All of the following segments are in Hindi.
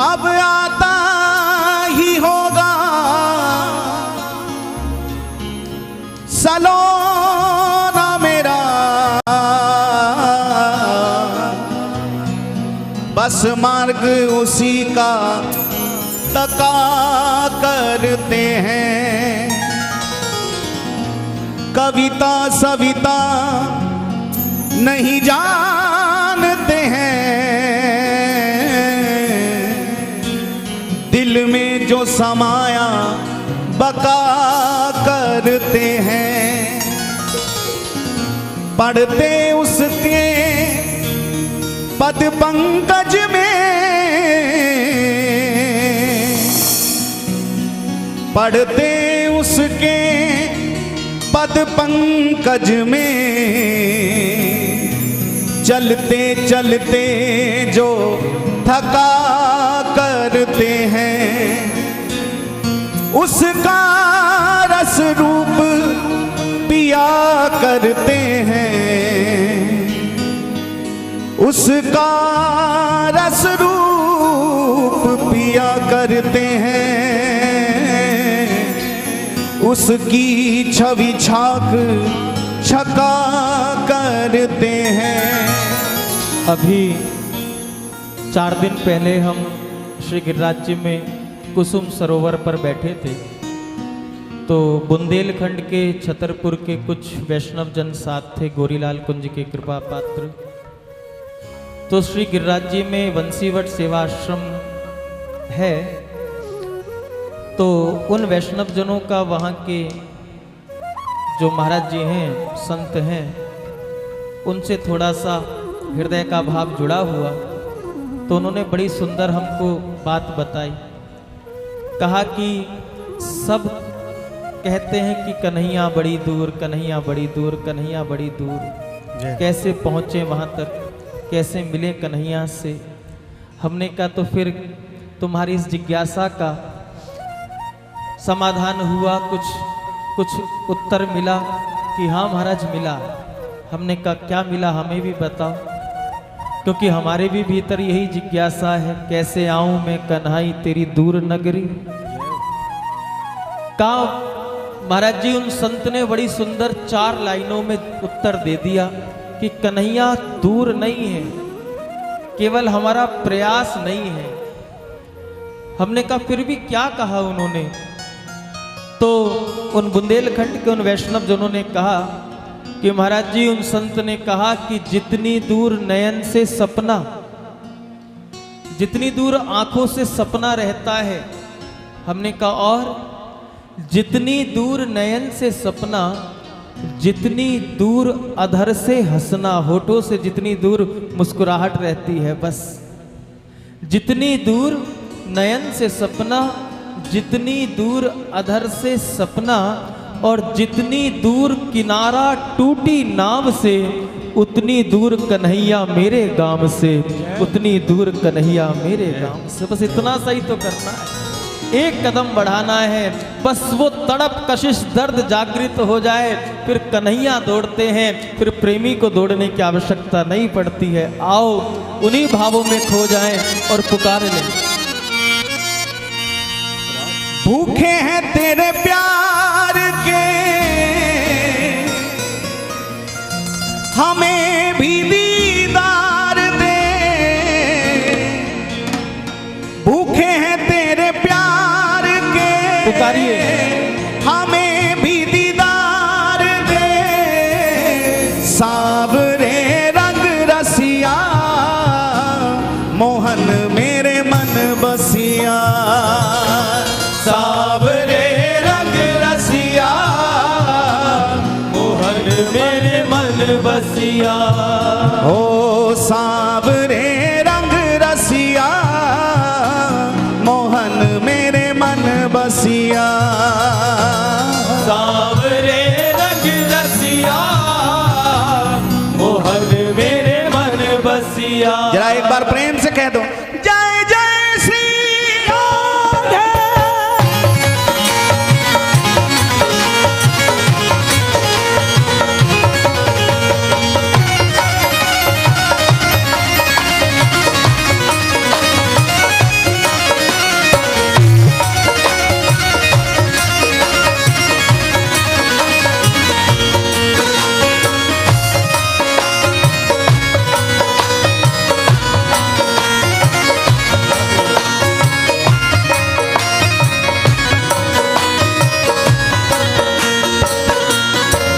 अब आता ही होगा सलोना मेरा, बस मार्ग उसी का तका करते हैं। कविता सविता नहीं जानते हैं, दिल में जो समाया बका करते हैं। पढ़ते उसके पद पंकज में, पढ़ते उसके पद पंकज में, चलते चलते जो थका करते हैं, उसका रस रूप पिया करते हैं, उसका रस रूप पिया करते हैं, उसकी छवि छाक छका करते हैं। अभी 4 दिन पहले हम श्री गिरिराज जी में कुसुम सरोवर पर बैठे थे, तो बुंदेलखंड के छतरपुर के कुछ वैष्णव जन साथ थे, गोरीलाल कुंज के कृपा पात्र। तो श्री गिरिराज जी में वंशीवट सेवा आश्रम है, तो उन वैष्णव जनों का वहाँ के जो महाराज जी हैं, संत हैं, उनसे थोड़ा सा हृदय का भाव जुड़ा हुआ। तो उन्होंने बड़ी सुंदर हमको बात बताई। कहा कि सब कहते हैं कि कन्हैया बड़ी दूर, कन्हैया बड़ी दूर, कन्हैया बड़ी दूर, कैसे पहुँचे वहाँ तक, कैसे मिले कन्हैया से। हमने कहा तो फिर तुम्हारी इस जिज्ञासा का समाधान हुआ, कुछ उत्तर मिला कि हाँ महाराज मिला। हमने कहा क्या मिला, हमें भी बताओ, क्योंकि हमारे भी भीतर यही जिज्ञासा है, कैसे आऊं मैं कन्हाई तेरी दूर नगरी। कहा महाराज जी उन संत ने बड़ी सुंदर 4 लाइनों में उत्तर दे दिया कि कन्हैया दूर नहीं है, केवल हमारा प्रयास नहीं है। हमने कहा फिर भी क्या कहा उन्होंने, तो उन बुंदेलखंड के उन वैष्णव जनों ने कहा कि महाराज जी उन संत ने कहा कि जितनी दूर नयन से सपना, जितनी दूर आंखों से सपना रहता है, हमने कहा और जितनी दूर नयन से सपना, जितनी दूर अधर से हंसना, होठों से जितनी दूर मुस्कुराहट रहती है, बस जितनी दूर नयन से सपना, जितनी दूर अधर से सपना, और जितनी दूर किनारा टूटी नाव से, उतनी दूर कन्हैया मेरे गांव से, उतनी दूर कन्हैया मेरे गांव से। बस इतना सही तो करना है, एक कदम बढ़ाना है, बस वो तड़प कशिश दर्द जागृत हो जाए, फिर कन्हैया दौड़ते हैं, फिर प्रेमी को दौड़ने की आवश्यकता नहीं पड़ती है। आओ उन्हीं भावों में खो जाएं और पुकार लें। भूखे हैं तेरे प्यार के, हमें भी दीदार दे, भूखे हैं तेरे प्यार के, पुकारिए, हमें भी दीदार दे, सावरे रंग रसिया, मोहन मेरे मन बसिया, सावरे रंग रसिया, मोहन मेरे मन बसिया। ओ सावरे रंग रसिया, मोहन मेरे मन बसिया, सावरे रंग रसिया, मोहन मेरे मन बसिया। बसिया। जरा एक बार प्रेम से कह दो जय जय श्री राधे।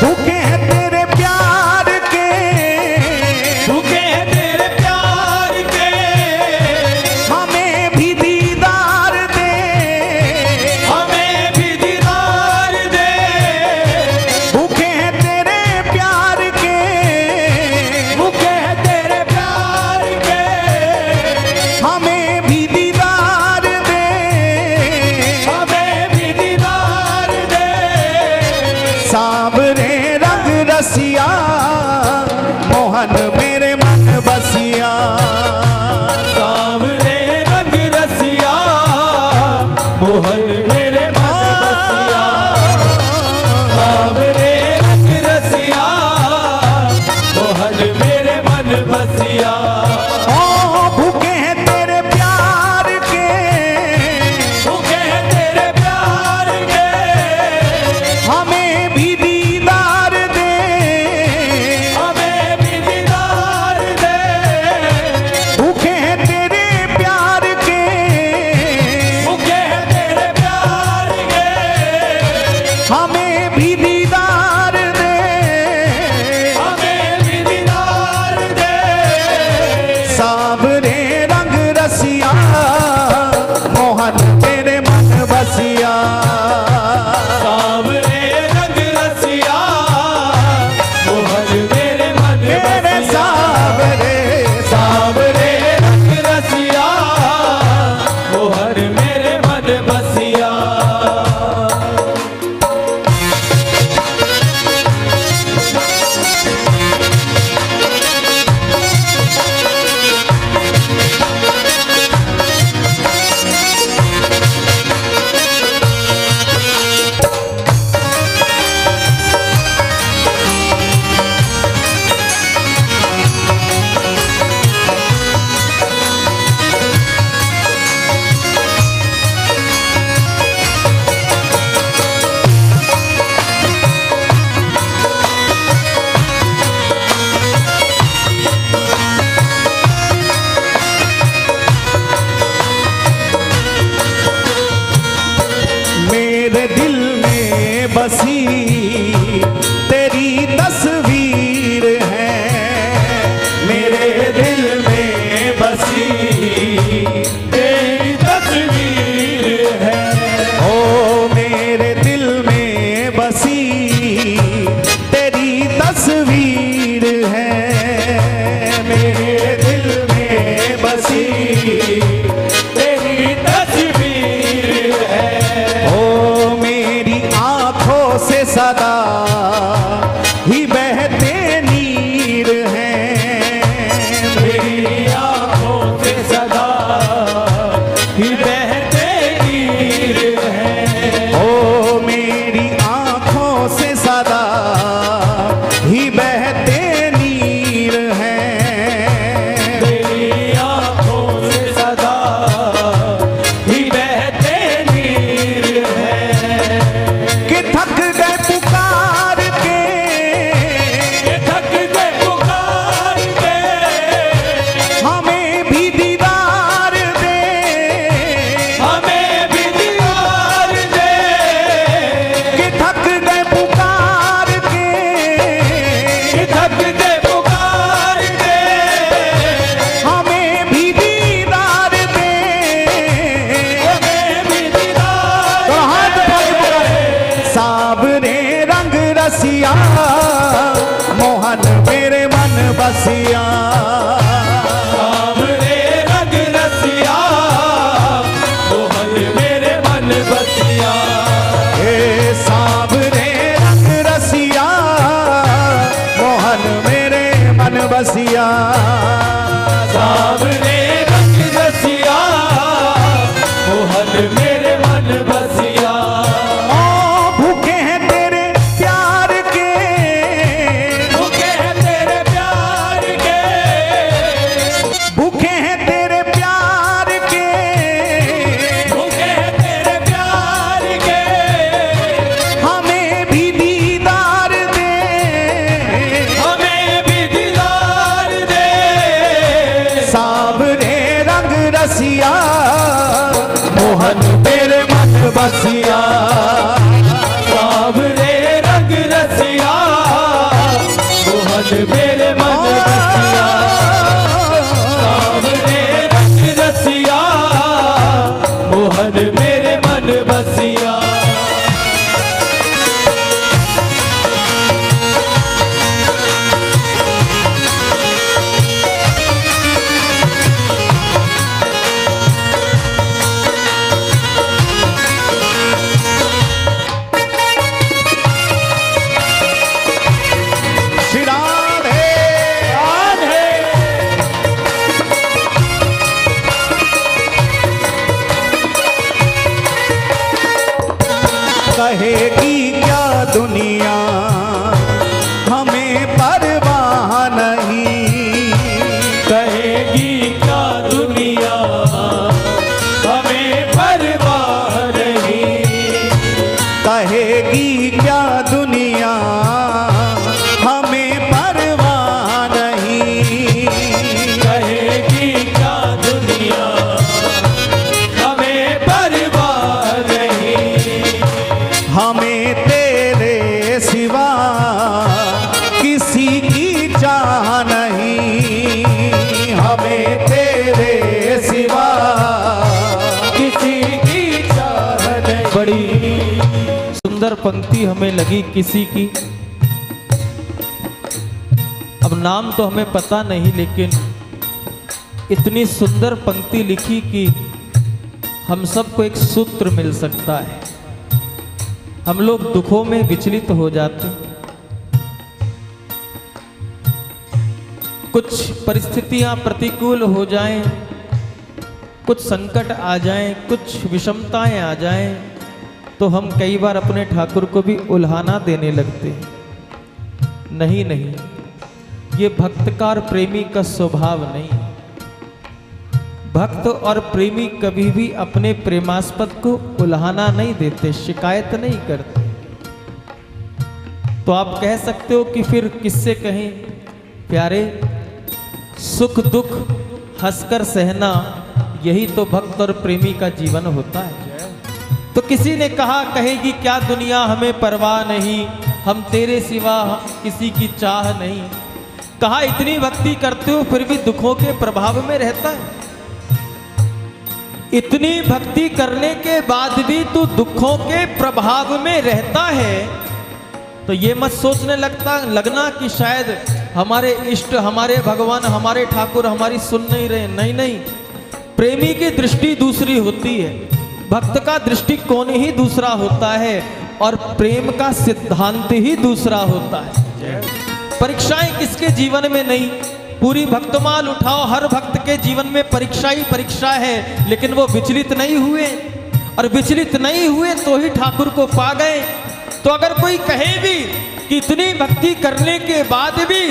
भूखे हैं तेरे प्यार के, भूखे हैं तेरे प्यार के, हमें भी दीदार दे, हमें भी दीदार दे। भूखे हैं तेरे प्यार के, भूखे हैं तेरे प्यार के, हमें भी दीदार दे, हमें भी दीदार दे। सांवरे रंग रसिया मोहन मेरे मन बसिया। सांवरे रंग रसिया मोहन मेरे मन बसिया। सांवरे रंग रसिया मोहन मेरे मन बसिया। ओ भूखे हैं तेरे प्यार के, भूखे हैं तेरे प्यार के, हमें भी दीदार दे, हमें भी दीदार दे। भूखे हैं तेरे प्यार के, भूखे हैं तेरे प्यार के, हमें भी दीदार दे। हमें भी दीदार दे। सांवरे रंग रसिया मोहन मेरे मन बसिया। सांवरे रंग रसिया मोहन मेरे मन मेरे बसिया। सांवरे सांवरे रंग रसिया मोहन मेरे मन बसिया। मेरे दिल में बसी तेरी तस्वीर है, मेरे दिल में बसी तेरी तस्वीर है। ओ मेरे दिल में बसी तेरी तस्वीर है, मेरे दिल में बसी तेरी तस्वीर है। ओ मेरी आंखों से सदा ही बहते नीर हैं, मेरी आँखों से सदा ही बहते नीर है। ओ मेरी आंखों से सदा ही बहते नीर हैं। मेरी आँखों से सदा ही बहते नीर है। कि थक गए पुकार के, थक गए पुकार के, हमें भी दीदार दे, हमें भी दीदार दे। कि थक गए पुकार के, थक गए पुकार के, हमें भी दीदार दे। हमें भी दीदार तो हाथ दे। उठा के पुकारे। सांवरे रंग रसिया मोहन मेरे मन बसिया। सांवरे रंग रसिया मोहन मेरे मन बसिया। हे सांवरे रंग रसिया मोहन मेरे मन बसिया। बसिया, सावरे रंग रसिया, मोहन मेरे मन बसिया, सावरे रंग रसिया, मोहन मेरे मन बसिया। कहेगी क्या दुनिया हमें परवाह नहीं, कहेगी क्या दुनिया हमें परवाह नहीं, कहेगी क्या दुनिया हमें परवाह नहीं, कहेगी क्या दुनिया हमें परवाह नहीं, हमें तेरे सिवा किसी की चाह नहीं, हमें तेरे सिवा किसी की चाह नहीं। बड़ी सुंदर पंक्ति हमें लगी किसी की। अब नाम तो हमें पता नहीं, लेकिन इतनी सुंदर पंक्ति लिखी कि हम सबको एक सूत्र मिल सकता है। हम लोग दुखों में विचलित हो जाते, कुछ परिस्थितियां प्रतिकूल हो जाएं, कुछ संकट आ जाएं, कुछ विषमताएं आ जाएं, तो हम कई बार अपने ठाकुर को भी उल्हाना देने लगते हैं। नहीं नहीं, ये भक्तकार प्रेमी का स्वभाव नहीं। भक्त और प्रेमी कभी भी अपने प्रेमास्पद को उल्हाना नहीं देते, शिकायत नहीं करते। तो आप कह सकते हो कि फिर किससे कहें प्यारे, सुख दुख हंसकर सहना, यही तो भक्त और प्रेमी का जीवन होता है। तो किसी ने कहा कहेगी क्या दुनिया हमें परवाह नहीं, हम तेरे सिवा किसी की चाह नहीं। कहा इतनी भक्ति करते हो फिर भी दुखों के प्रभाव में रहता है। इतनी भक्ति करने के बाद भी तू दुखों के प्रभाव में रहता है, तो ये मत सोचने लगना कि शायद हमारे इष्ट, हमारे भगवान, हमारे ठाकुर हमारी सुन नहीं रहे। नहीं नहीं, प्रेमी की दृष्टि दूसरी होती है, भक्त का दृष्टिकोण ही दूसरा होता है, और प्रेम का सिद्धांत ही दूसरा होता है। परीक्षाएं किसके जीवन में नहीं, पूरी भक्तमाल उठाओ, हर भक्त के जीवन में परीक्षा ही परीक्षा है, लेकिन वो विचलित नहीं हुए, और विचलित नहीं हुए तो ही ठाकुर को पा गए। तो अगर कोई कहे भी कि इतनी भक्ति करने के बाद भी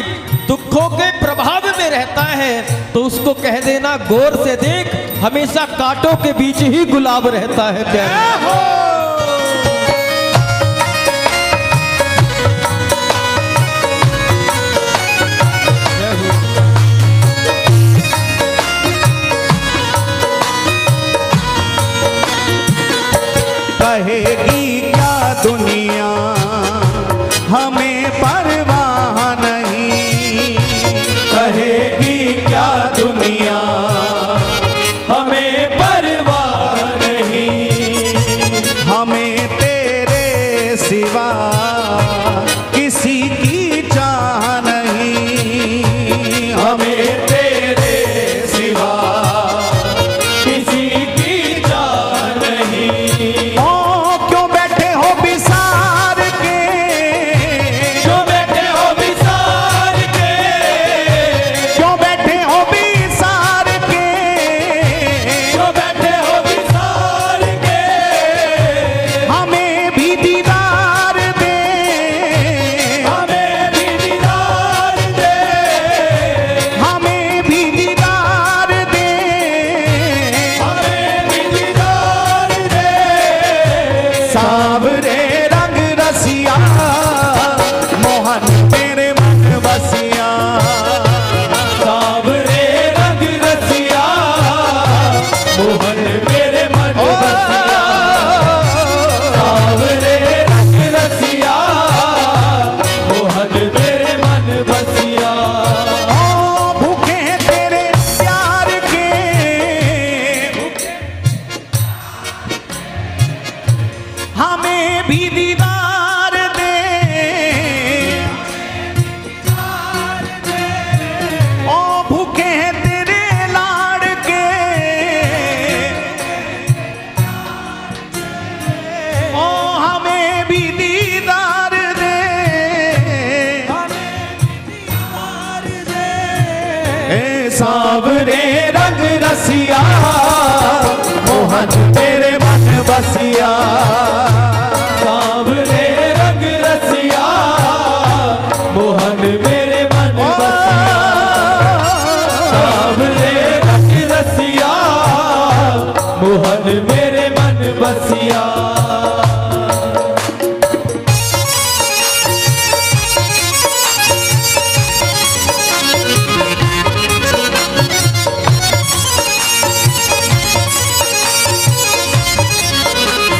दुखों के प्रभाव में रहता है, तो उसको कह देना गौर से देख, हमेशा कांटों के बीच ही गुलाब रहता है। प्यारे कहेगी क्या दुनिया हमें परवाह नहीं, कहेगी क्या दुनिया हमें परवाह नहीं, हमें तेरे सिवा किसी की चाह नहीं, हमें तेरे सिवा किसी की चाह नहीं। ओ क्यों बैठे हो बिसार के, जो बैठे हो विसार के, क्यों बैठे हो बिसार ए सांवरे रंग रसिया मोहन तेरे मन बसिया सांवरे रंग रसिया मोहन मेरे मन बसिया सांवरे रंग रसिया मोहन मेरे मन बसिया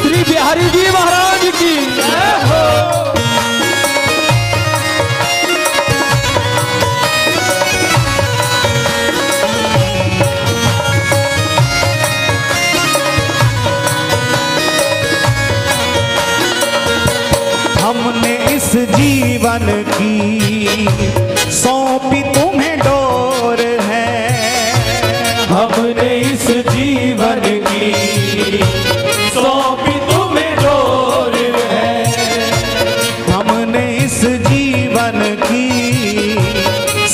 श्री बिहारी जी महाराज की जय हो। हमने इस जीवन की सौंपी तुम्हें डोर है हमने इस जीवन की सौंपी तुम्हें डोर है हमने इस जीवन की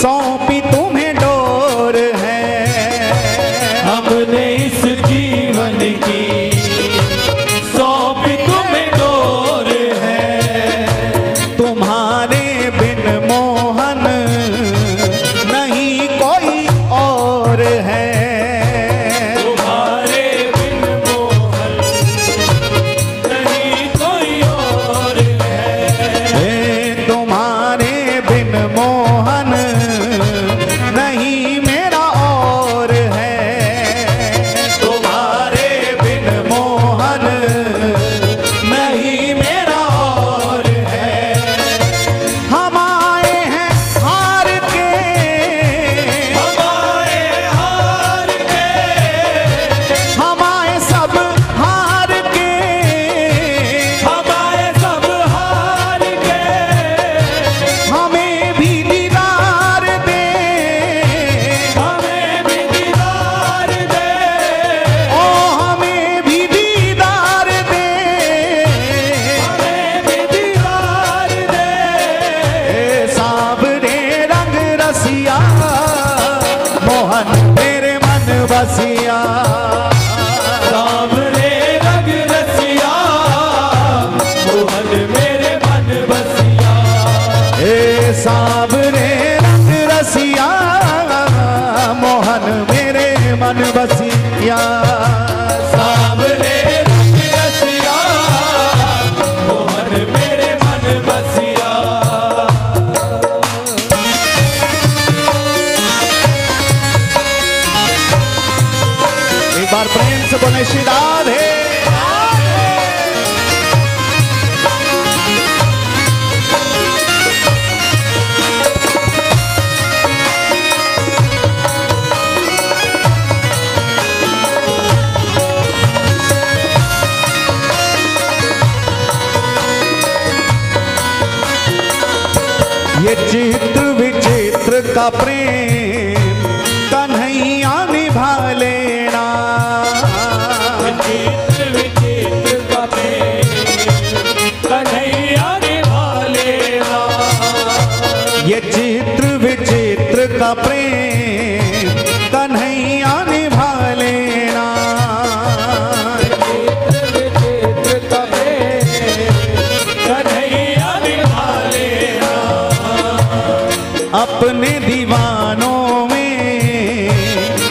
सौंपी तुम्हें डोर है हमने इस जीवन की सौंपी तुम्हें डोर है तुम्हारे बिन मोहन नहीं कोई और है तुम्हारे बिन मोहन नहीं कोई और है तुम्हारे बिन मोहन नहीं मेरा और है तुम्हारे बिन मोहन नहीं मेरा और है हम आए हैं हार के हम आए हार के हम आए सब हार के हम आए सब हार के हमें भी दीदार दे हमें भी दीदार दे ओ हमें भी दीदार दे हमें भी दीदार दे सांवरे रंग रसिया मोहन तेरे मन बसिया सांवरे रंग रसिया मोहन मेरे मन बसिया ए सांवरे रंग रसिया मोहन मेरे मन बसिया सांवरे रंग रसिया मोहन मेरे मन बसिया एक बार प्रेम से बोले श्री राधे ये चित्र विचित्र का प्रेम कन्हैया निभा लेना विचित्र विचित्र का प्रेम कन्हैया निभा लेना ये चित्र विचित्र का प्रेम कन्हैया निभा लेना विचित्र विचित्र का प्रेम कन्हैया निभा लेना अपने दीवानों में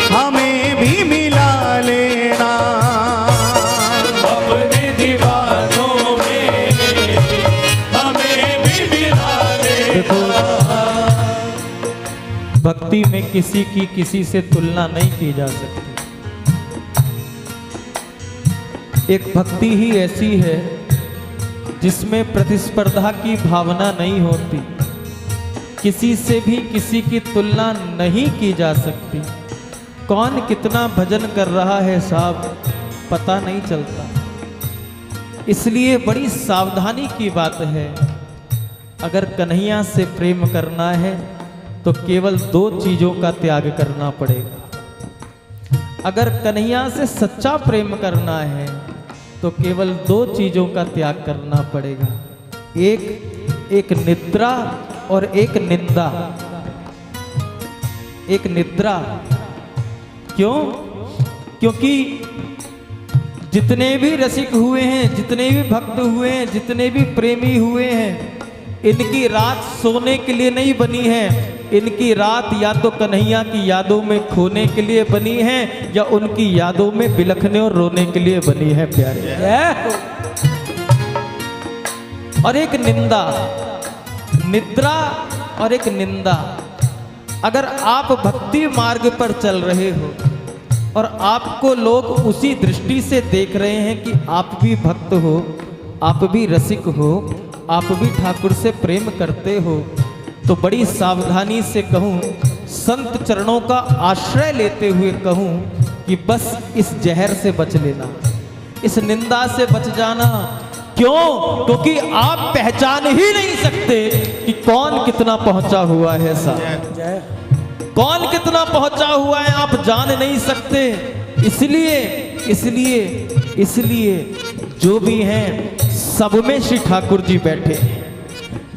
हमें भी मिला लेना अपने दीवानों में हमें भी मिला लेना भक्ति में किसी की किसी से तुलना नहीं की जा सकती। एक भक्ति ही ऐसी है जिसमें प्रतिस्पर्धा की भावना नहीं होती, किसी से भी किसी की तुलना नहीं की जा सकती। कौन कितना भजन कर रहा है साहब पता नहीं चलता, इसलिए बड़ी सावधानी की बात है। अगर कन्हैया से प्रेम करना है तो केवल दो चीजों का त्याग करना पड़ेगा। अगर कन्हैया से सच्चा प्रेम करना है तो केवल दो चीजों का त्याग करना पड़ेगा, एक निद्रा और एक निंदा। एक निद्रा। क्यों? क्योंकि जितने भी रसिक हुए हैं, जितने भी भक्त हुए हैं, जितने भी प्रेमी हुए हैं, इनकी रात सोने के लिए नहीं बनी है। इनकी रात या तो कन्हैया की यादों में खोने के लिए बनी है या उनकी यादों में बिलखने और रोने के लिए बनी है प्यारे। और एक निंदा, निद्रा और एक निंदा। अगर आप भक्ति मार्ग पर चल रहे हो और आपको लोग उसी दृष्टि से देख रहे हैं कि आप भी भक्त हो, आप भी रसिक हो, आप भी ठाकुर से प्रेम करते हो, तो बड़ी सावधानी से कहूँ, संत चरणों का आश्रय लेते हुए कहूँ कि बस इस जहर से बच लेना, इस निंदा से बच जाना। क्यों? क्योंकि आप पहचान ही नहीं सकते कि कौन कितना पहुंचा हुआ है। साहब कौन कितना पहुंचा हुआ है आप जान नहीं सकते। इसलिए इसलिए इसलिए जो भी हैं सब में श्री ठाकुर जी बैठे हैं।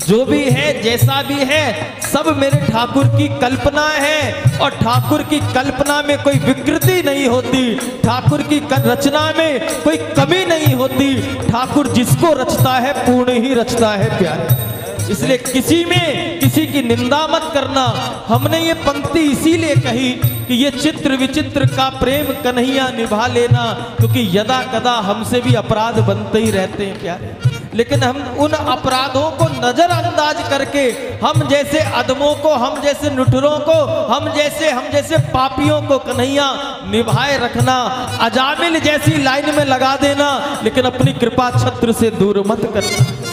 जो भी है जैसा भी है सब मेरे ठाकुर की कल्पना है, और ठाकुर की कल्पना में कोई विकृति नहीं होती, ठाकुर की रचना में कोई कमी नहीं होती। ठाकुर जिसको रचता है पूर्ण ही रचता है प्यारे। इसलिए किसी में किसी की निंदा मत करना। हमने ये पंक्ति इसीलिए कही कि ये चित्र विचित्र का प्रेम कन्हैया निभा लेना, क्योंकि यदा कदा हमसे भी अपराध बनते ही रहते हैं प्यारे। लेकिन हम उन अपराधों को नजरअंदाज करके हम जैसे अदमों को, हम जैसे नुठुरों को, हम जैसे पापियों को कन्हैया निभाए रखना, अजामिल जैसी लाइन में लगा देना, लेकिन अपनी कृपा छत्र से दूर मत करना।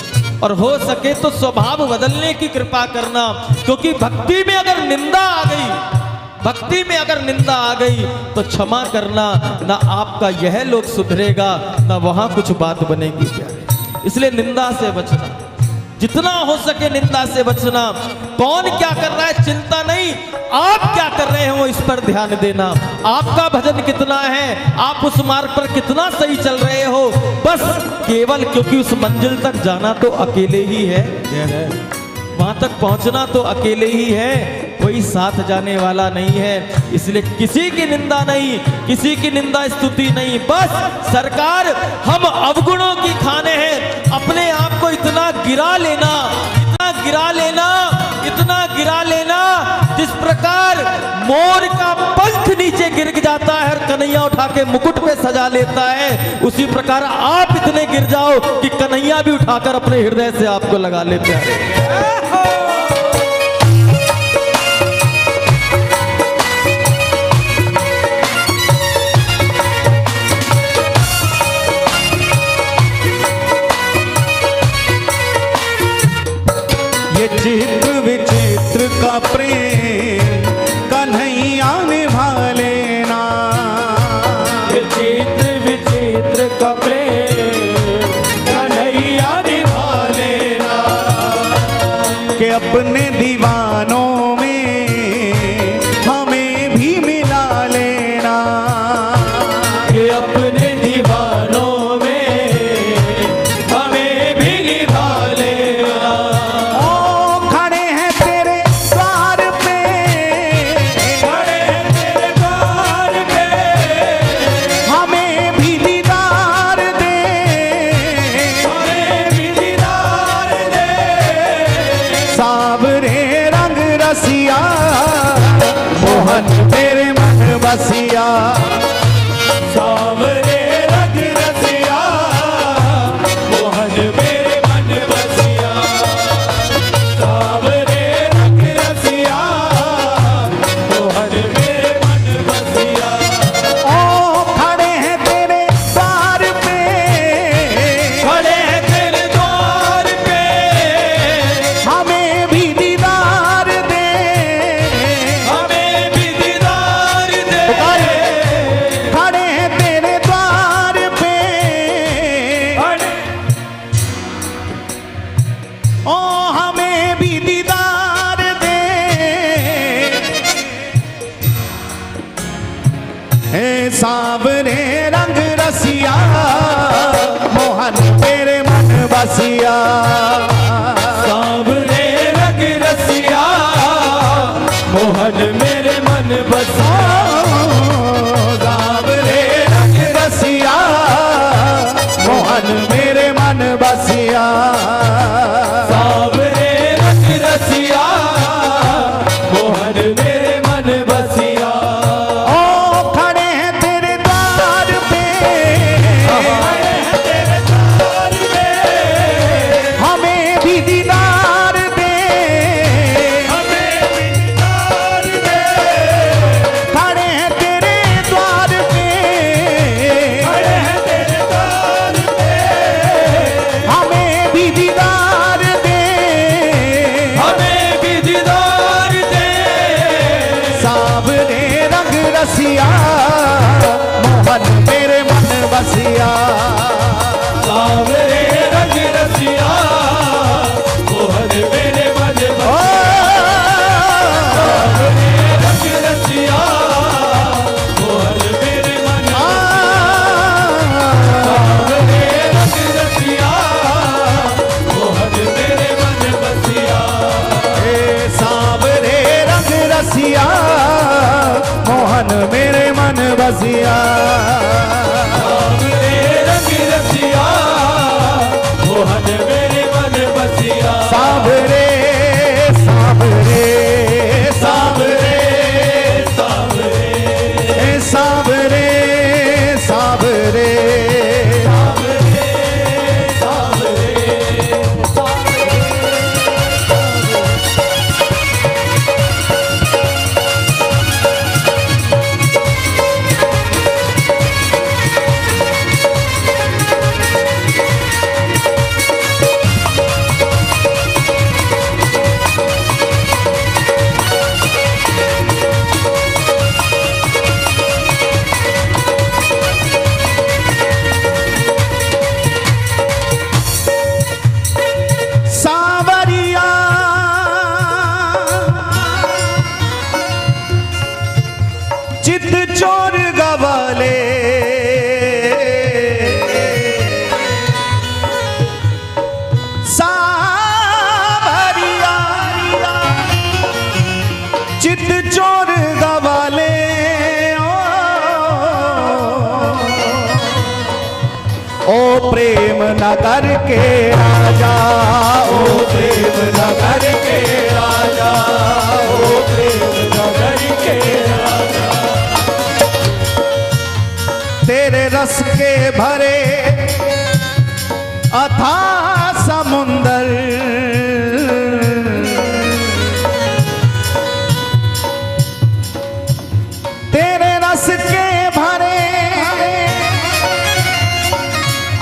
और हो सके तो स्वभाव बदलने की कृपा करना, क्योंकि भक्ति में अगर निंदा आ गई, भक्ति में अगर निंदा आ गई तो क्षमा करना, ना आपका यह लोग सुधरेगा ना वहां कुछ बात बनेगी प्यारे। इसलिए निंदा से बचना, जितना हो सके निंदा से बचना। कौन क्या कर रहा है चिंता नहीं, आप क्या कर रहे हो इस पर ध्यान देना। आपका भजन कितना है, आप उस मार्ग पर कितना सही चल रहे हो, बस केवल क्योंकि उस मंजिल तक जाना तो अकेले ही है, वहां तक पहुंचना तो अकेले ही है, कोई साथ जाने वाला नहीं है। इसलिए किसी की निंदा नहीं, किसी की निंदा स्तुति नहीं। बस सरकार हम अवगुणों की खाने हैं, अपने आप को इतना गिरा लेना, इतना गिरा लेना, इतना गिरा लेना, जिस प्रकार मोर का पंख नीचे गिर जाता है, कन्हैया उठा के मुकुट पे सजा लेता है, उसी प्रकार आप इतने गिर जाओ कि कन्हैया भी उठाकर अपने हृदय से आपको लगा लेते हैं। ये चित्र विचित्र का प्रेम कन्हैया निभा लेना, ये चित्र विचित्र का प्रेम कन्हैया निभा लेना, कि अपने दीवानों में हमें भी मिला लेना, कि अपने दीवानों में हमें भी निभा लेना। ओ खड़े हैं तेरे द्वार पे, खड़े हैं तेरे द्वार पे, हमें भी दीदार दे, हमें भी दीदार दे। सावरे रंग रसिया मोहन तेरे मन बसिया, सावरे रंग रसिया मोहन मेरे मन बसिया, सावरे रंग रसिया मोहन मेरे मन बसिया। ओ खड़े हैं तेरे द्वार पे, खड़े हैं तेरे द्वार पे, हमें भी दीदार दे, हमें भी दीदार दे। खड़े हैं तेरे द्वार पे, ओ हमें भी दीदार दे, हे सांवरे रंग रसिया मोहन तेरे मन बसिया, सावरे रंग रसिया मोहन मेरे मन मन बसिया सांवरे रंग रसिया मोहन मेरे मन बसिया सांवरे रंग रसिया मोहन मेरे मन बसिया ओ खड़े हैं तेरे द्वार पे तेरे द्वार पे हमें भी दीदार दे हमें भी दीदार दे खड़े हैं तेरे द्वार पे खड़े हैं तेरे द्वार पे हमें भी दीदार दे हमें भी दीदार दे सांवरे रंग रसिया मोहन मेरे मन बसिया सांवरे रंग रसिया मोहन मेरे मन ओ सांवरे रंग रसिया मोहन मेरे मन सांवरे रंग रसिया मोहन मेरे मन बसिया ए सांवरे रंग रसिया मोहन मेरे मन बसिया सांवरे रंग रसिया मोहन मेरे मन बसिया सांवरे सांवरे सांवरे सांवरे ए सांवरे सांवरे सांवरिया चित चोर गवाले सांवरिया चित चोर गवाले ओ प्रेम नगर के राजा ओ प्रेम नगर के राजा ओ प्रेम नगर के राजा तेरे रस के भरे अथाह समुंदर तेरे रस के भरे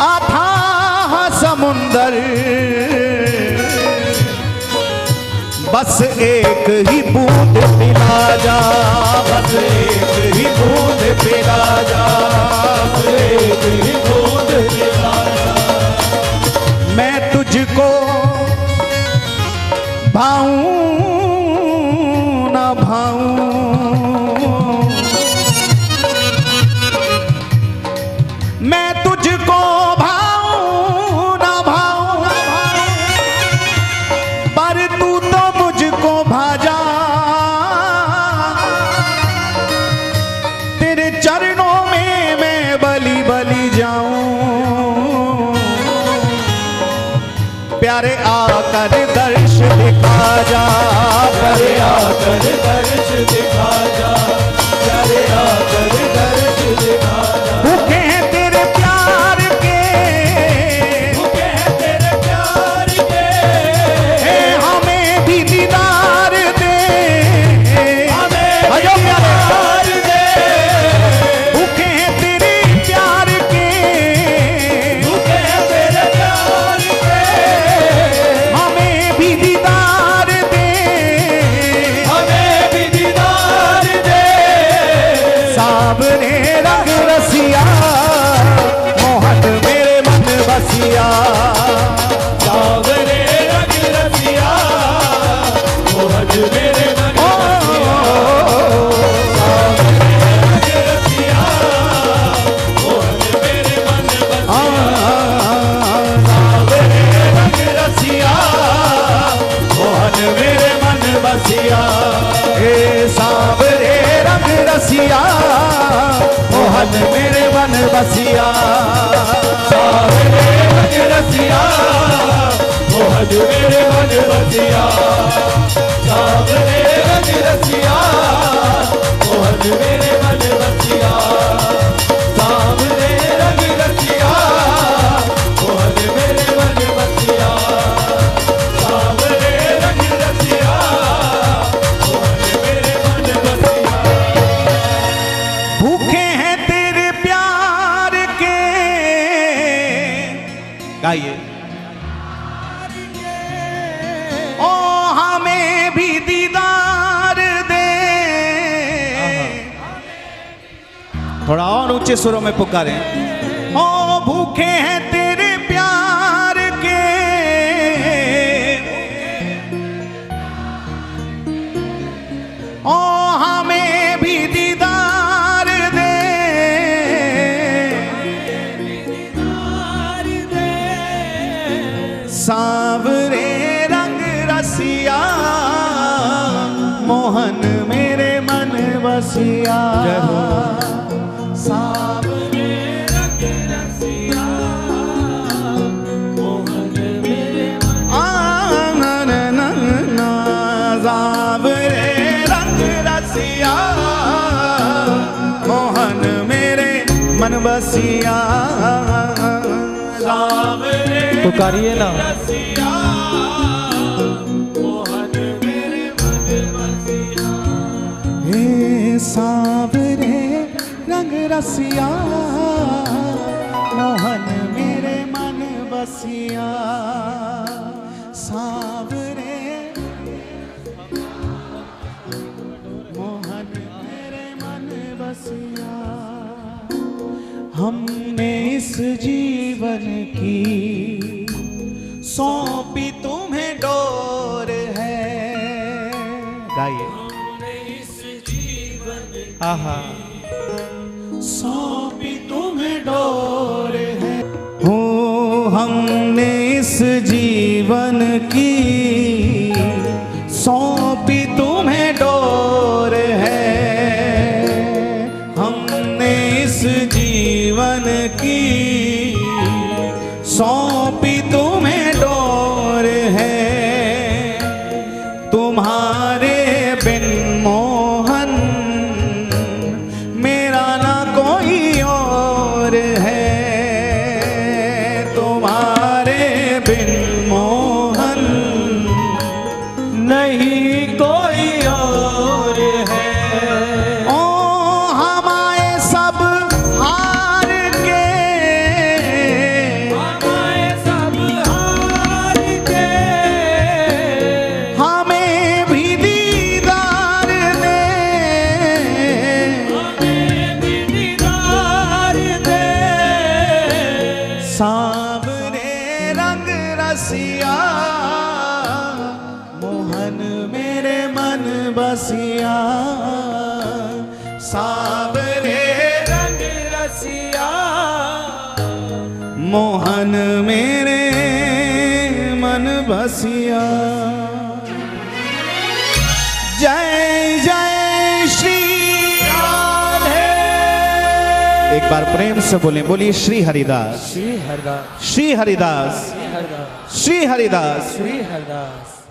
अथाह समुंदर बस एक ही बूंद पिला जा बस एक ही बूंद पिला जा बस एक ही बूंद पिला जा मैं तुझको भाऊं ना भाऊं मैं तुझको भाऊं ना भाऊं पर तू तो मुझको भाजा तेरे चरणों में मैं बलि बलि जाऊं प्यारे आकर दर्श दिखा जा प्यारे आकर दर्श दिखा जा प्यारे आकर दर्श दिखा जा भूखे हैं तेरे प्यार के भूखे हैं तेरे प्यार के हमें भी दीदार दे हमें भी अयो प्यारे दीदार दे भूखे हैं तेरे प्यार के भूखे हैं तेरे प्यार के हमें भी दीदार दे हमें भी दीदार दे सांवरे रंग रसिया मोहन मेरे मन बसिया सांवरे रंग रसिया मोहन मेरे मन ओ, बसिया सांवरे रंग रसिया मोहन मेरे मन बसिया सांवरे रंग रसिया मोहन मेरे मन बसिया हे सांवरे रसिया मोहन मेरे मन बसिया सावरे रंग रसिया मोहन मेरे मन बसिया सावरे रंग रसिया मोहन मेरे मन बसिया सावरे रंग रसिया मोहन मेरे मन बसिया सावरे रंग रसिया मोहन मेरे मन बसिया भूखे हैं तेरे प्यार के गाइए ओ हमें भी दीदार दे थोड़ा और ऊंचे सुरों में पुकारें ओ भूखे हैं तेरे प्यार के ओ हमें भी दीदार दे सावरे रंग रसिया मोहन मेरे मन बसिया सावरे रंग रसिया मोहन मेरे सावरे रंग रसिया मोहन मेरे मन बसिया सावरे पुकारिए ना। रसिया मोहन मेरे मन बसिया हे सावरे रंग रसिया मोहन मेरे मन बसिया सावरे मोहन मेरे मन बसिया हमने इस जीवन की सौंपी तुम्हें डोर है गाइए आहा सौंपी तुम्हें डोर है हो हमने इस जीवन की सौंपी तुम्हें डोर है हमने इस जीवन की सौंपी तुम्हें डोर है तुम्हारे बिन मोहन मेरा ना कोई और है तुम्हारे बिन मोहन नहीं कोई और है ओ हमारे सब हार के हमारे सब हार के हमें भी दीदार दे हमें भी दीदार दे सावरे रंग रसिया मोहन मेरे मन बसिया सावरे रंग रसिया मोहन मेरे मन बसिया जय जय श्री राधे एक बार प्रेम से बोलें बोलिए श्री हरिदास श्री हरदास श्री हरिदास हरदास श्री हरिदास श्री हरदास